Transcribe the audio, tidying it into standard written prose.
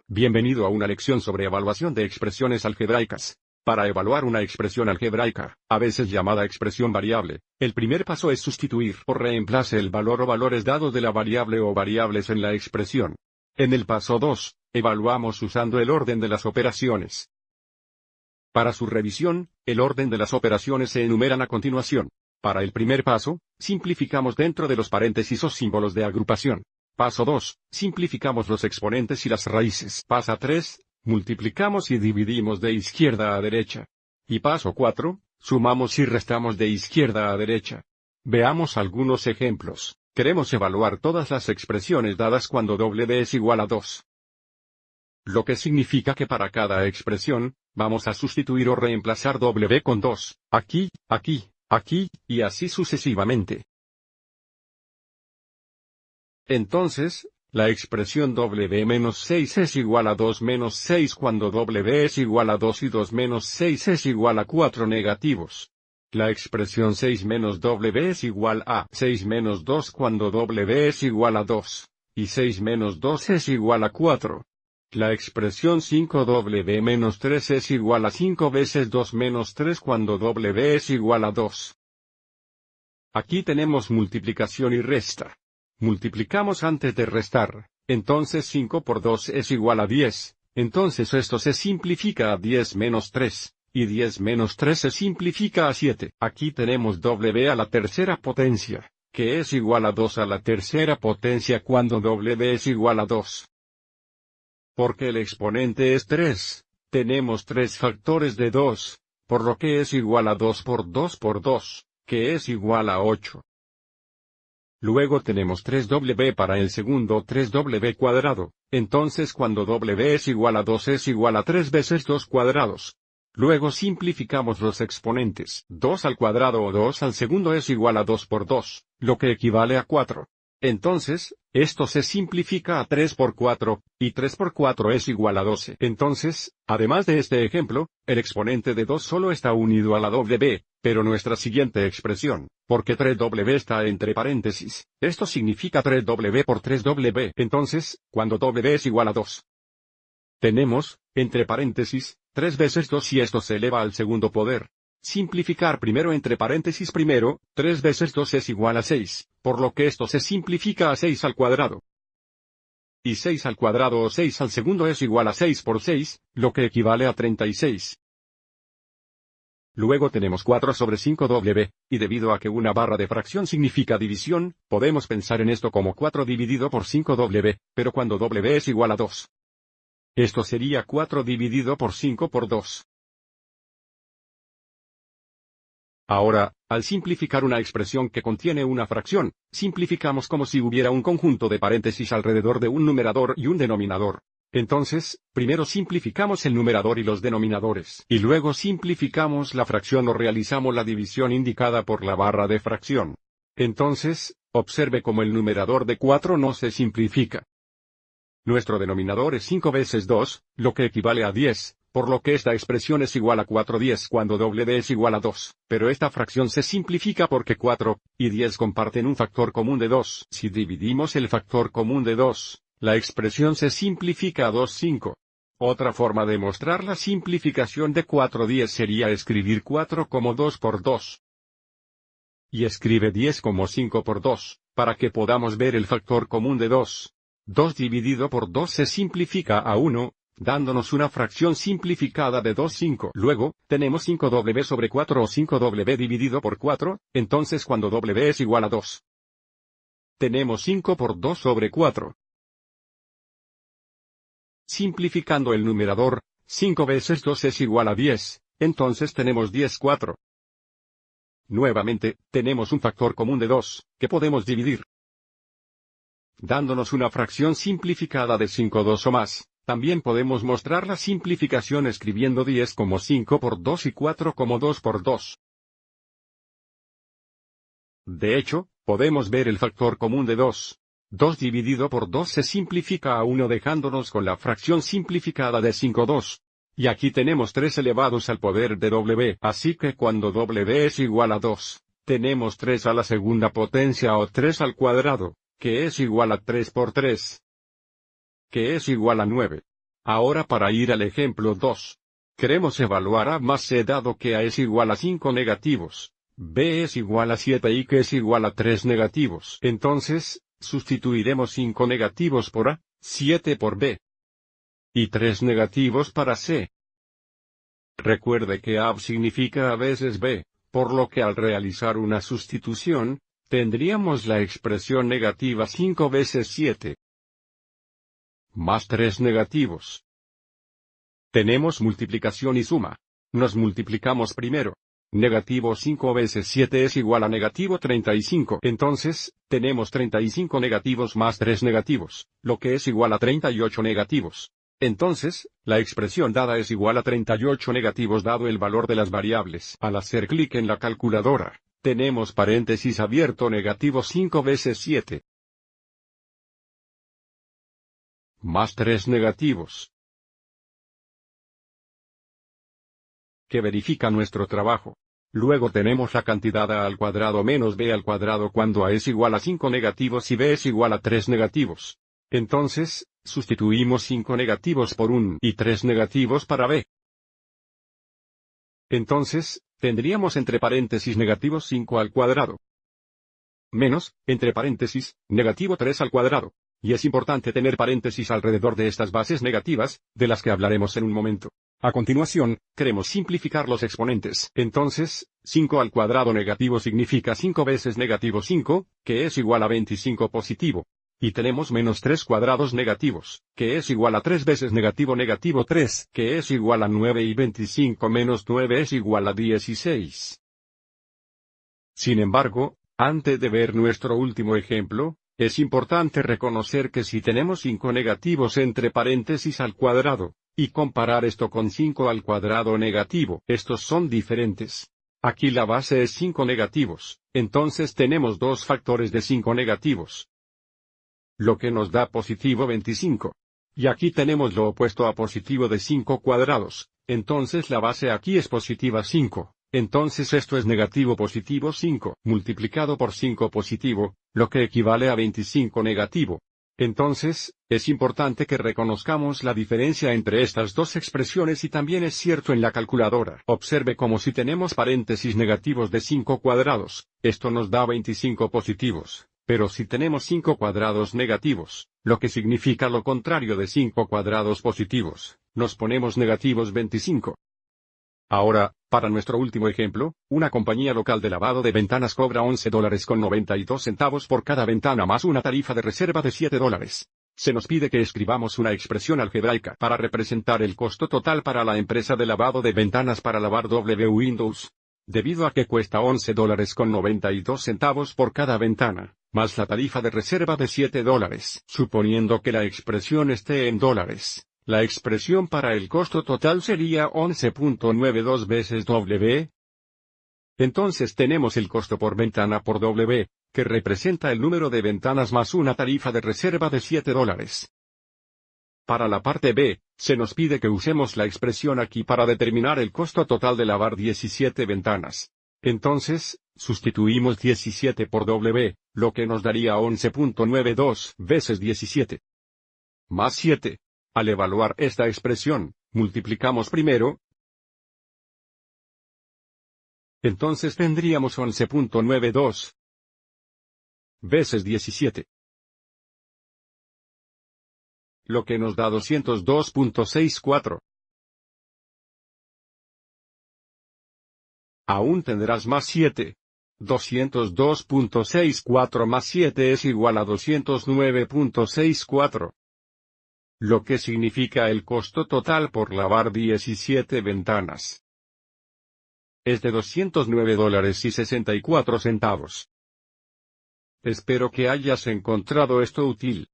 Bienvenido a una lección sobre evaluación de expresiones algebraicas. Para evaluar una expresión algebraica, a veces llamada expresión variable, el primer paso es sustituir o reemplace el valor o valores dados de la variable o variables en la expresión. En el paso 2, evaluamos usando el orden de las operaciones. Para su revisión, el orden de las operaciones se enumeran a continuación. Para el primer paso, simplificamos dentro de los paréntesis o símbolos de agrupación. Paso 2, simplificamos los exponentes y las raíces. Paso 3, multiplicamos y dividimos de izquierda a derecha. Y paso 4, sumamos y restamos de izquierda a derecha. Veamos algunos ejemplos. Queremos evaluar todas las expresiones dadas cuando w es igual a 2. Lo que significa que para cada expresión, vamos a sustituir o reemplazar w con 2, aquí, aquí, aquí, y así sucesivamente. Entonces, la expresión w-6 es igual a 2 menos 6 cuando w es igual a 2 y 2 menos 6 es igual a 4 negativos. La expresión 6 menos w es igual a 6 menos 2 cuando w es igual a 2, y 6 menos 2 es igual a 4. La expresión 5w menos 3 es igual a 5 veces 2 menos 3 cuando w es igual a 2. Aquí tenemos multiplicación y resta. Multiplicamos antes de restar, entonces 5 por 2 es igual a 10, entonces esto se simplifica a 10 menos 3, y 10 menos 3 se simplifica a 7. Aquí tenemos w a la tercera potencia, que es igual a 2 a la tercera potencia cuando w es igual a 2. Porque el exponente es 3, tenemos 3 factores de 2, por lo que es igual a 2 por 2 por 2, que es igual a 8. Luego tenemos 3w para el segundo 3w cuadrado, entonces cuando w es igual a 2 es igual a 3 veces 2 cuadrados. Luego simplificamos los exponentes. 2 al cuadrado o 2 al segundo es igual a 2 por 2, lo que equivale a 4. Entonces, esto se simplifica a 3 por 4, y 3 por 4 es igual a 12. Entonces, además de este ejemplo, el exponente de 2 solo está unido a la w, pero nuestra siguiente expresión, porque 3w está entre paréntesis, esto significa 3w por 3w. Entonces, cuando w es igual a 2, tenemos, entre paréntesis, 3 veces 2 y esto se eleva al segundo poder. Simplificar primero entre paréntesis primero, 3 veces 2 es igual a 6, por lo que esto se simplifica a 6 al cuadrado. Y 6 al cuadrado o 6 al segundo es igual a 6 por 6, lo que equivale a 36. Luego tenemos 4 sobre 5w, y debido a que una barra de fracción significa división, podemos pensar en esto como 4 dividido por 5w, pero cuando w es igual a 2. Esto sería 4 dividido por 5 por 2. Ahora, al simplificar una expresión que contiene una fracción, simplificamos como si hubiera un conjunto de paréntesis alrededor de un numerador y un denominador. Entonces, primero simplificamos el numerador y los denominadores, y luego simplificamos la fracción o realizamos la división indicada por la barra de fracción. Entonces, observe cómo el numerador de 4 no se simplifica. Nuestro denominador es 5 veces 2, lo que equivale a 10. Por lo que esta expresión es igual a 4/10 cuando w es igual a 2. Pero esta fracción se simplifica porque 4 y 10 comparten un factor común de 2. Si dividimos el factor común de 2, la expresión se simplifica a 2/5. Otra forma de mostrar la simplificación de 4/10 sería escribir 4 como 2 por 2. Y escribe 10 como 5 por 2, para que podamos ver el factor común de 2. 2 dividido por 2 se simplifica a 1. Dándonos una fracción simplificada de 2/5. Luego, tenemos 5w sobre 4 o 5w dividido por 4, entonces cuando w es igual a 2. Tenemos 5 por 2 sobre 4. Simplificando el numerador, 5 veces 2 es igual a 10, entonces tenemos 10/4. Nuevamente, tenemos un factor común de 2, que podemos dividir. Dándonos una fracción simplificada de 5/2 o más. También podemos mostrar la simplificación escribiendo 10 como 5 por 2 y 4 como 2 por 2. De hecho, podemos ver el factor común de 2. 2 dividido por 2 se simplifica a 1 dejándonos con la fracción simplificada de 5/2. Y aquí tenemos 3 elevados al poder de w. Así que cuando w es igual a 2, tenemos 3 a la segunda potencia o 3 al cuadrado, que es igual a 3 por 3. que es igual a 9. Ahora para ir al ejemplo 2. Queremos evaluar A más C dado que A es igual a 5 negativos, B es igual a 7 y que es igual a 3 negativos. Entonces, sustituiremos 5 negativos por A, 7 por B. Y 3 negativos para C. Recuerde que A significa a veces B, por lo que al realizar una sustitución, tendríamos la expresión negativa 5 veces 7. Más 3 negativos. Tenemos multiplicación y suma. Nos multiplicamos primero. Negativo 5 veces 7 es igual a negativo 35. Entonces, tenemos 35 negativos más 3 negativos, lo que es igual a 38 negativos. Entonces, la expresión dada es igual a 38 negativos dado el valor de las variables. Al hacer clic en la calculadora, tenemos paréntesis abierto negativo 5 veces 7. Más 3 negativos. Que verifica nuestro trabajo. Luego tenemos la cantidad A al cuadrado menos B al cuadrado cuando A es igual a 5 negativos y B es igual a 3 negativos. Entonces, sustituimos 5 negativos por 1 y 3 negativos para B. Entonces, tendríamos entre paréntesis negativos 5 al cuadrado. Menos, entre paréntesis, negativo 3 al cuadrado. Y es importante tener paréntesis alrededor de estas bases negativas, de las que hablaremos en un momento. A continuación, queremos simplificar los exponentes. Entonces, 5 al cuadrado negativo significa 5 veces negativo 5, que es igual a 25 positivo. Y tenemos menos 3 cuadrados negativos, que es igual a 3 veces negativo 3, que es igual a 9 y 25 menos 9 es igual a 16. Sin embargo, antes de ver nuestro último ejemplo, es importante reconocer que si tenemos 5 negativos entre paréntesis al cuadrado, y comparar esto con 5 al cuadrado negativo, estos son diferentes. Aquí la base es 5 negativos, entonces tenemos dos factores de 5 negativos, lo que nos da positivo 25. Y aquí tenemos lo opuesto a positivo de 5 cuadrados, entonces la base aquí es positiva 5. Entonces esto es negativo positivo 5, multiplicado por 5 positivo, lo que equivale a 25 negativo. Entonces, es importante que reconozcamos la diferencia entre estas dos expresiones y también es cierto en la calculadora. Observe como si tenemos paréntesis negativos de 5 cuadrados, esto nos da 25 positivos, pero si tenemos 5 cuadrados negativos, lo que significa lo contrario de 5 cuadrados positivos, nos ponemos negativos 25. Ahora, para nuestro último ejemplo, una compañía local de lavado de ventanas cobra $11.92 por cada ventana más una tarifa de reserva de $7. Se nos pide que escribamos una expresión algebraica para representar el costo total para la empresa de lavado de ventanas para lavar W Windows. Debido a que cuesta $11.92 por cada ventana, más la tarifa de reserva de $7, suponiendo que la expresión esté en dólares. La expresión para el costo total sería 11.92 veces W. Entonces tenemos el costo por ventana por W, que representa el número de ventanas más una tarifa de reserva de $7. Para la parte B, se nos pide que usemos la expresión aquí para determinar el costo total de lavar 17 ventanas. Entonces, sustituimos 17 por W, lo que nos daría 11.92 veces 17. Más 7. Al evaluar esta expresión, multiplicamos primero. Entonces tendríamos 11.92 veces 17. Lo que nos da 202.64. Aún tendrás más 7. 202.64 más 7 es igual a 209.64. Lo que significa el costo total por lavar 17 ventanas. Es de $209.64. Espero que hayas encontrado esto útil.